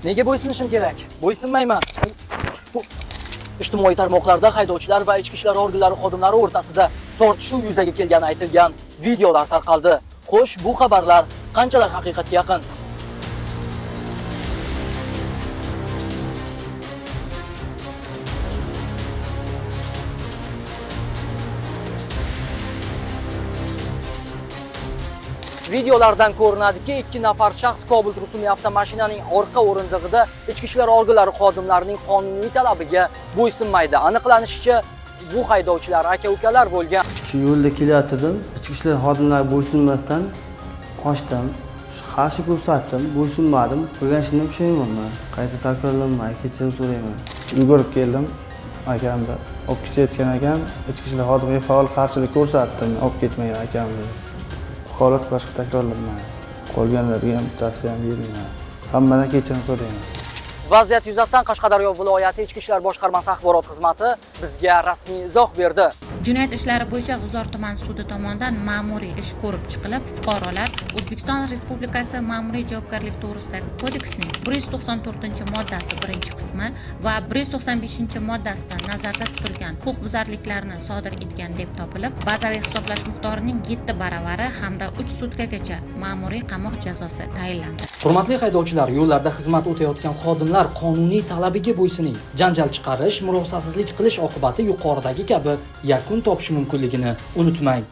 Nega bo'ysunishim kerak? Bo'ysunmayman. Ijtimoiy tarmoqlarda haydovchilar va ichki ishlar organlari xodimlari o'rtasida tortishuv yuzaga kelgani aytilgan videolar tarqaldi. Xo'sh, bu xabarlar qanchalar haqiqatga yaqin? Videolardan ko'rinadiki, 2 nafar shaxs Cobalt rusumli avtomashinaning orqa o'rindig'ida ichki ishlar organlari xodimlarining qonuniy talabiga bo'ysunmaydi. Aniqlanishicha, bu haydovchilar aka-ukalar bo'lgan. Shu yo'lda kelayotgandim, ichki ishlar xodimlariga bo'ysunmasdan qochdim. Qarshi ko'rsatdim, bo'ysunmadim. Qilgan ishimdan pushaymonman. Qayta takrorlanmay kechirim so'rayman. Yugurib keldim. Akamni olib ketayotgan akam ichki ishlar xodimiga faol qarshilik ko'rsatdim, olib ketmagan akamni. Holat boshqa takrorlanmaydi. Qolganlarga ham tavsiya beraman. Hammadan kechirim so'rayman. Vaziyat yuzasidan Qashqadaryo viloyati Ichki ishlar boshqarmasi axborot xizmati bizga rasmiy izoh berdi. Jinoyat ishlari bo'yicha G'uzor tuman sudi tomonidan ma'muriy ish ko'rib chiqilib, fuqarolar O'zbekiston Respublikasi ma'muriy javobgarlik to'g'risidagi kodeksning 194-moddasi 1-qismi va 195-moddasida nazarda tutilgan huquqbuzarliklarni sodir etgan deb topilib, bazaviy hisoblash miqdorining 7 baravari hamda 3 sutkagacha ma'muriy qamoq jazosi tayinlandi. Hurmatli haydovchilar, yo'llarda xizmat o'tayotgan xodimlar qonuniy talabiga bo'ysuning. Janjal chiqarish, murosasizlik qilish oqibati yuqoridagi kabi yakun topishi mumkinligini unutmang.